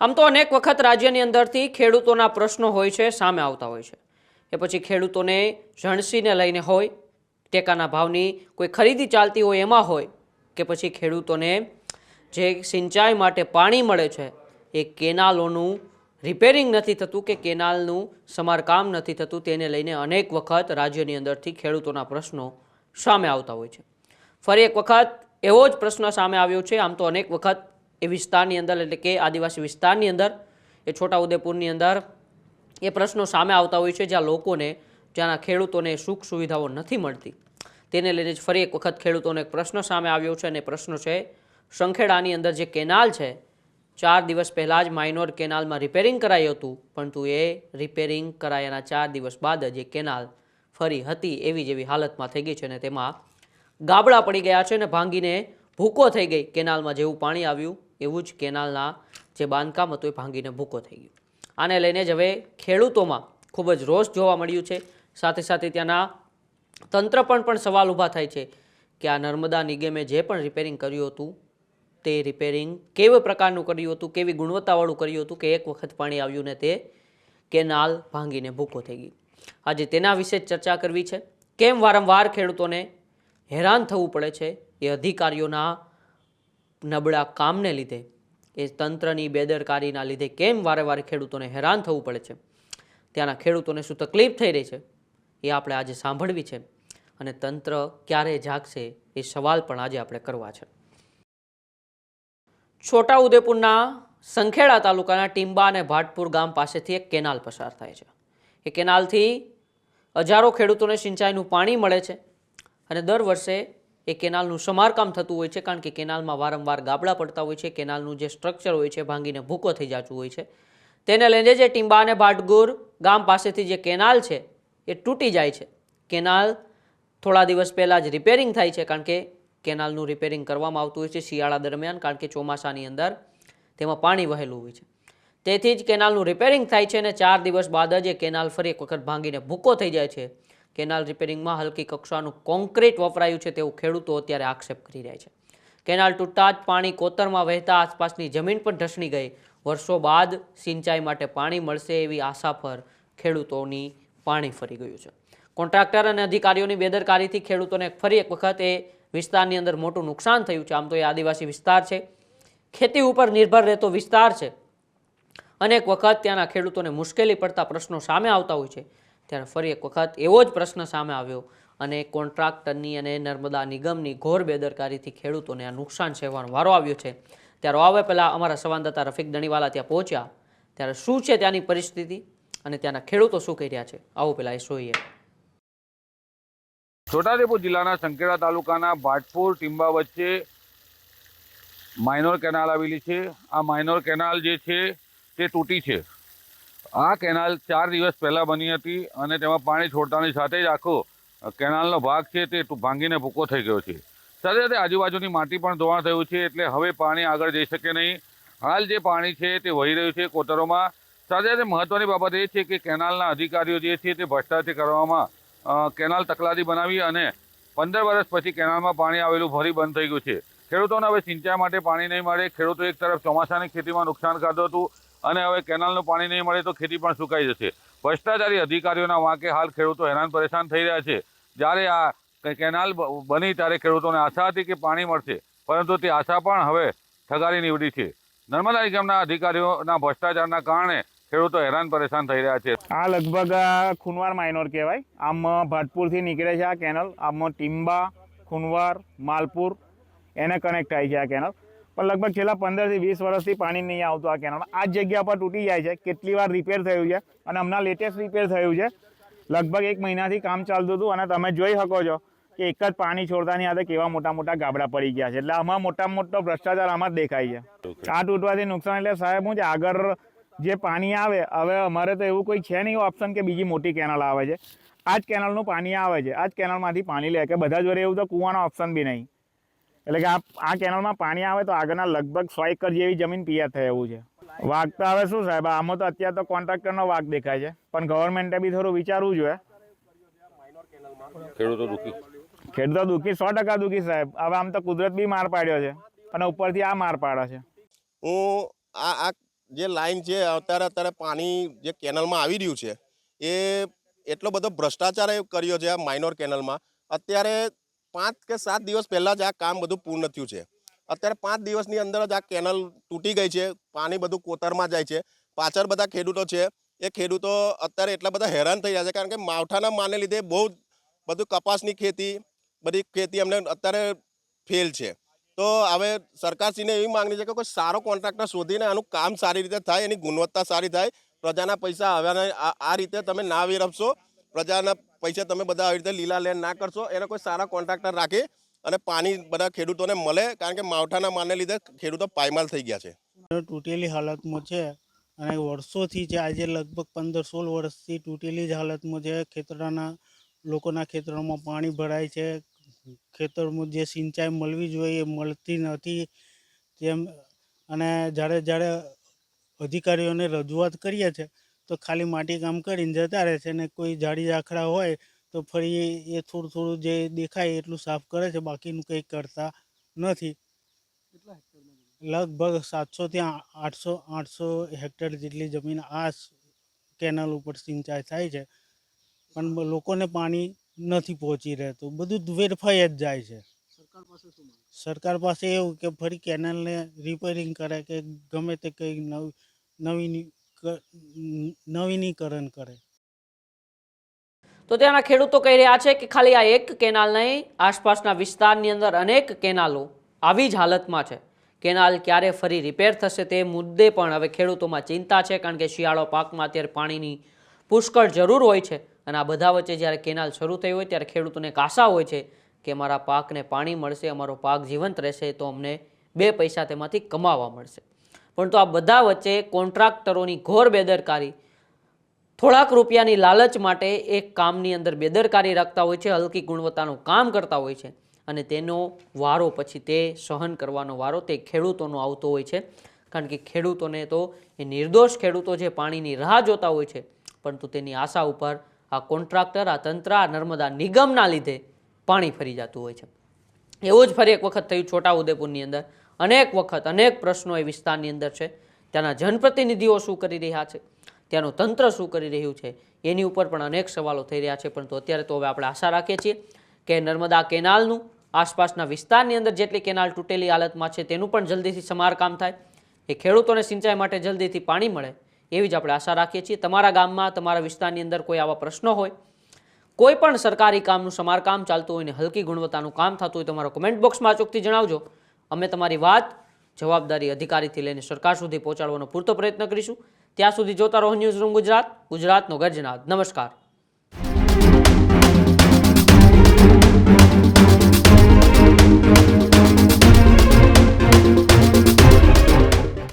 આમ તો અનેક વખત રાજ્યની અંદરથી ખેડૂતોના પ્રશ્નો હોય છે, સામે આવતા હોય છે. એ પછી ખેડૂતોને જણસીને લઈને હોય, ટેકાના ભાવની કોઈ ખરીદી ચાલતી હોય એમાં હોય, કે પછી ખેડૂતોને જે સિંચાઈ માટે પાણી મળે છે એ કેનાલોનું રિપેરિંગ નથી થતું કે કેનાલનું સમારકામ નથી થતું, તેને લઈને અનેક વખત રાજ્યની અંદરથી ખેડૂતોના પ્રશ્નો સામે આવતા હોય છે. ફરી એક વખત એવો જ પ્રશ્ન સામે આવ્યો છે. આમ તો અનેક વખત એ વિસ્તારની અંદર, એટલે કે આદિવાસી વિસ્તારની અંદર, એ છોટાઉદેપુરની અંદર એ પ્રશ્નો સામે આવતા હોય છે, જ્યાં લોકોને, જ્યાંના ખેડૂતોને સુખ સુવિધાઓ નથી મળતી. તેને લઈને જ ફરી એક વખત ખેડૂતોને એક પ્રશ્ન સામે આવ્યો છે, અને પ્રશ્ન છે સંખેડાની અંદર જે કેનાલ છે, 4 દિવસ પહેલાં જ માઇનોર કેનાલમાં રિપેરિંગ કરાયું હતું, પરંતુ એ રિપેરિંગ કરાયાના 4 દિવસ બાદ જ એ કેનાલ ફરી હતી એવી જેવી હાલતમાં થઈ ગઈ છે, અને તેમાં ગાબડા પડી ગયા છે અને ભાંગીને ભૂકો થઈ ગઈ. કેનાલમાં જેવું પાણી આવ્યું એવું જ કેનાલના જે બાંધકામ હતું એ ભાંગીને ભૂકો થઈ ગયું. આને લઈને જ હવે ખેડૂતોમાં ખૂબ જ રોષ જોવા મળ્યું છે. સાથે સાથે ત્યાંના તંત્ર પણ સવાલ ઊભા થાય છે કે આ નર્મદા નિગમે જે પણ રિપેરિંગ કર્યું હતું તે રિપેરિંગ કેવા પ્રકારનું કર્યું હતું, કેવી ગુણવત્તાવાળું કર્યું હતું કે એક વખત પાણી આવ્યું ને તે કેનાલ ભાંગીને ભૂકો થઈ ગઈ. આજે તેના વિશે ચર્ચા કરવી છે. કેમ વારંવાર ખેડૂતોને હેરાન થવું પડે છે? એ અધિકારીઓના નબળા કામને લીધે, એ તંત્રની બેદરકારીના લીધે કેમ વારે ખેડૂતોને હેરાન થવું પડે છે? ત્યાંના ખેડૂતોને શું તકલીફ થઈ રહી છે એ આપણે આજે સાંભળવી છે, અને તંત્ર ક્યારે જાગશે એ સવાલ પણ આજે આપણે કરવા છે. છોટાઉદેપુરના સંખેડા તાલુકાના ટીંબા અને ભાટપુર ગામ પાસેથી એક કેનાલ પસાર થાય છે. એ કેનાલથી હજારો ખેડૂતોને સિંચાઈનું પાણી મળે છે, અને દર વર્ષે એ કેનાલનું સમારકામ થતું હોય છે, કારણ કે કેનાલમાં વારંવાર ગાબડા પડતા હોય છે. કેનાલનું જે સ્ટ્રક્ચર હોય છે ભાંગીને ભૂકો થઈ જતું હોય છે. તેને લઈને જે ટીંબા અને ભાટપુર ગામ પાસેથી જે કેનાલ છે એ તૂટી જાય છે. કેનાલ થોડા દિવસ પહેલાં જ રિપેરિંગ થાય છે, કારણ કે કેનાલનું રિપેરિંગ કરવામાં આવતું હોય છે શિયાળા દરમિયાન, કારણ કે ચોમાસાની અંદર તેમાં પાણી વહેલું હોય છે. તેથી જ કેનાલનું રિપેરિંગ થાય છે, અને 4 દિવસ બાદ જ એ કેનાલ ફરી એક વખત ભાંગીને ભૂકો થઈ જાય છે. કેનાલ રિપેરિંગમાં હલકી કક્ષાનું કોન્ક્રીટ વપરાયું છે તેવું ખેડૂતો અત્યારે આક્ષેપ કરી રહ્યા છે. કેનાલ તૂટતા જ પાણી કોતરમાં વહેતા આસપાસની જમીન પણ ઢસની ગઈ. વર્ષો બાદ સિંચાઈ માટે પાણી મળશે એવી આશા પર ખેડૂતોની પાણી ફરી ગયું છે. કોન્ટ્રાક્ટર અને અધિકારીઓની બેદરકારીથી ખેડૂતોને ફરી એક વખત એ વિસ્તારની અંદર મોટું નુકસાન થયું છે. આમ તો એ આદિવાસી વિસ્તાર છે, ખેતી ઉપર નિર્ભર રહેતો વિસ્તાર છે. અનેક વખત ત્યાંના ખેડૂતોને મુશ્કેલી પડતા પ્રશ્નો સામે આવતા હોય છે. ત્યારે ફરી એક વખત એવો જ પ્રશ્ન સામે આવ્યો, અને કોન્ટ્રાક્ટરની અને નર્મદા નિગમની ઘોર બેદરકારીથી ખેડૂતોને આ નુકસાન સહેવાનો વારો આવ્યો છે. ત્યારે આવે પહેલાં અમારા સંવાદદાતા રફીક દણીવાલા ત્યાં પહોંચ્યા, ત્યારે શું છે ત્યાંની પરિસ્થિતિ અને ત્યાંના ખેડૂતો શું કહી રહ્યા છે, આવો પહેલાં એ જોઈએ. છોટાઉદેપુર જિલ્લાના સંખેડા તાલુકાના ભાટપુર ટીંબા વચ્ચે માઇનોર કેનાલ આવેલી છે. આ માઇનોર કેનાલ જે છે તે તૂટી છે. આ કેનાલ 4 દિવસ પહેલાં બની હતી, અને તેમાં પાણી છોડતાની સાથે જ આખો કેનાલનો ભાગ છે તે ભાંગીને ભૂકો થઈ ગયો છે. સાથે સાથે આજુબાજુની માટી પણ ધોવાણ થયું છે, એટલે હવે પાણી આગળ જઈ શકે નહીં. હાલ જે પાણી છે તે વહી રહ્યું છે કોતરોમાં. સાથે સાથે મહત્વની બાબત એ છે કે કેનાલના અધિકારીઓ જે છે તે ભ્રષ્ટાચાર કરવામાં કેનાલ તકલાદી બનાવી, અને 15 વર્ષ પછી કેનાલમાં પાણી આવેલું ફરી બંધ થઈ ગયું છે. ખેડૂતોને હવે સિંચાઈ માટે પાણી નહીં મળે. ખેડૂતો એક તરફ ચોમાસાની ખેતીમાં નુકસાન કરતું હતું, અને હવે કેનાલનું પાણી નહીં મળે તો ખેતી પણ સુકાઈ જશે. ભ્રષ્ટાચારી અધિકારીઓના વાંકે હાલ ખેડૂતો હેરાન પરેશાન થઈ રહ્યા છે. જ્યારે આ કેનાલ બની ત્યારે ખેડૂતોને આશા હતી કે પાણી મળશે, પરંતુ તે આશા પણ હવે ઠગારી નીવડી છે. નર્મદા નિગમના અધિકારીઓના ભ્રષ્ટાચારના કારણે ખેડૂતો હેરાન પરેશાન થઈ રહ્યા છે. આ લગભગ ખુનવાર માઇનોર કહેવાય. આમ ભાટપુરથી નીકળે છે આ કેનલ. આમાં ટીંબા, ખુનવાર, માલપુર એને કનેક્ટ થાય છે આ કેનલ. પણ લગભગ છેલ્લા 15 થી 20 વર્ષથી પાણી નહીં આવતું આ કેનલમાં. આ જ જગ્યા પર તૂટી જાય છે. કેટલી વાર રિપેર થયું છે, અને હમણાં લેટેસ્ટ રિપેર થયું છે. લગભગ 1 મહિનાથી કામ ચાલતું હતું, અને તમે જોઈ શકો છો કે એક જ પાણી છોડતાની સાથે કેવા મોટા મોટા ગાબડા પડી ગયા છે. એટલે આમાં મોટામાં મોટો ભ્રષ્ટાચાર આમાં જ દેખાય છે. આ તૂટવાથી નુકસાન એટલે સાહેબ હું છે, આગળ જે પાણી આવે, હવે અમારે તો એવું કોઈ છે નહીં ઓપ્શન કે બીજી મોટી કેનાલ આવે છે. આ જ કેનાલનું પાણી આવે છે, આ જ કેનાલમાંથી પાણી લે, કે બધા જોડે એવું તો કૂવાનો ઓપ્શન બી નહીં. એટલે કે આ કેનાલમાં પાણી આવે તો આગળના લગભગ 100 એકર જેવી જમીન પિયત થાય એવું છે. વાગ તો હવે શું સાહેબ, આમાં તો અત્યારે તો કોન્ટ્રાક્ટરનો વાગ દેખાય છે, પણ ગવર્મેન્ટે બી થોડું વિચારવું જોઈએ. ખેડૂતો દુઃખી 100% દુઃખી સાહેબ. હવે આમ તો કુદરત બી માર પાડ્યો છે, અને ઉપરથી આ માર પાડે છે. હું આ જે લાઈન છે અત્યારે પાણી જે કેનલમાં આવી રહ્યું છે એ એટલો બધો ભ્રષ્ટાચાર કર્યો છે આ માઇનોર કેનલમાં. અત્યારે 5 કે 7 દિવસ પહેલાં જ આ કામ બધું પૂર્ણ થયું છે. અત્યારે 5 દિવસની અંદર જ આ કેનલ તૂટી ગઈ છે, પાણી બધું કોતરમાં જાય છે. પાછળ બધા ખેડૂતો છે, એ ખેડૂતો અત્યારે એટલા બધા હેરાન થઈ રહ્યા છે કારણ કે માવઠાના માને લીધે બહુ બધું કપાસની ખેતી, બધી ખેતી અમને અત્યારે ફેલ છે. તો હવે સરકારશ્રીને એવી માંગણી છે કે કોઈ સારો કોન્ટ્રાક્ટર શોધીને આનું કામ સારી રીતે થાય, એની ગુણવત્તા સારી થાય. પ્રજાના પૈસા હવે આ રીતે તમે ના વેરવશો, પ્રજાના પૈસા તમે બધા આવી રીતે લીલા લેન ના કરશો. એને કોઈ સારા કોન્ટ્રાક્ટર રાખે અને પાણી બધા ખેડૂતોને મળે, કારણ કે માવઠાના મારને લીધે ખેડૂતો પાયમાલ થઈ ગયા છે. તૂટેલી હાલતમાં છે અને વર્ષોથી છે. આજે લગભગ 15-16 વર્ષથી તૂટેલી જ હાલતમાં છે. ખેતરોના લોકોના ખેતરોમાં પાણી ભરાય છે. ખેતરમાં જે સિંચાઈ મળવી જોઈએ એ મળતી નથી તેમ. અને જ્યારે અધિકારીઓને રજૂઆત કરીએ છીએ તો ખાલી માટી કામ કરીને જતા રહે છે, અને કોઈ ઝાડી ઝાખરા હોય તો ફરી એ થોડું જે દેખાય એટલું સાફ કરે છે, બાકીનું કંઈ કરતા નથી. લગભગ 700 થી 800 હેક્ટર જેટલી જમીન આ કેનાલ ઉપર સિંચાઈ થાય છે, પણ લોકોને પાણી નથી પહોંચી રહેતું. બધું વેરફાઈ જ જાય છે. સરકાર પાસે એવું કે ફરી કેનાલને રિપેરિંગ કરે કે ગમે તે કંઈ નવીનીકરણ કરે. તો ત્યાંના ખેડૂતો કહી રહ્યા છે કે ખાલી આ એક કેનાલ નહીં, આસપાસના વિસ્તારની અંદર અનેક કેનાલો આવી જ હાલતમાં છે. કેનાલ ક્યારે ફરી રિપેર થશે તે મુદ્દે પણ હવે ખેડૂતોમાં ચિંતા છે, કારણ કે શિયાળો પાકમાં અત્યારે પાણીની પુષ્કળ જરૂર હોય છે. અને આ બધા વચ્ચે જ્યારે કેનાલ શરૂ થઈ હોય ત્યારે ખેડૂતોને એક આશા હોય છે કે અમારા પાકને પાણી મળશે, અમારો પાક જીવંત રહેશે, તો અમને 2 પૈસા તેમાંથી કમાવા મળશે. પરંતુ આ બધા વચ્ચે કોન્ટ્રાક્ટરોની ઘોર બેદરકારી, થોડાક રૂપિયાની લાલચ માટે એક કામની અંદર બેદરકારી રાખતા હોય છે, હલકી ગુણવત્તાનું કામ કરતા હોય છે, અને તેનો વારો પછી તે સહન કરવાનો વારો તે ખેડૂતોનો આવતો હોય છે. કારણ કે ખેડૂતોને તો એ નિર્દોષ ખેડૂતો જે પાણીની રાહ જોતા હોય છે, પરંતુ તેની આશા ઉપર આ કોન્ટ્રાક્ટર, આ તંત્ર, આ નર્મદા નિગમના લીધે પાણી ફરી જતું હોય છે. એવું જ ફરી એક વખત થયું છોટાઉદેપુરની અંદર. અનેક વખત અનેક પ્રશ્નો એ વિસ્તારની અંદર છે. ત્યાંના જનપ્રતિનિધિઓ શું કરી રહ્યા છે, ત્યાંનું તંત્ર શું કરી રહ્યું છે, એની ઉપર પણ અનેક સવાલો થઈ રહ્યા છે. પરંતુ અત્યારે તો હવે આપણે આશા રાખીએ છીએ કે નર્મદા કેનાલનું, આસપાસના વિસ્તારની અંદર જેટલી કેનાલ તૂટેલી હાલતમાં છે તેનું પણ જલ્દીથી સમારકામ થાય, એ ખેડૂતોને સિંચાઈ માટે જલ્દીથી પાણી મળે, એવી જ આપણે આશા રાખીએ છીએ. તમારા ગામમાં, તમારા વિસ્તારની અંદર કોઈ આવા પ્રશ્નો હોય, કોઈ પણ સરકારી કામનું સમારકામ ચાલતું હોય ને હલકી ગુણવત્તાનું કામ થતું હોય, તમારો કમેન્ટ બોક્સમાં અચૂકથી જણાવજો. અમે તમારી વાત જવાબદારી અધિકારીથી લઈને સરકાર સુધી પહોંચાડવાનો પૂરતો પ્રયત્ન કરીશું. ત્યાં સુધી જોતા રહો ન્યૂઝ રૂમ ગુજરાત, ગુજરાતનો ગર્જનાદ. નમસ્કાર.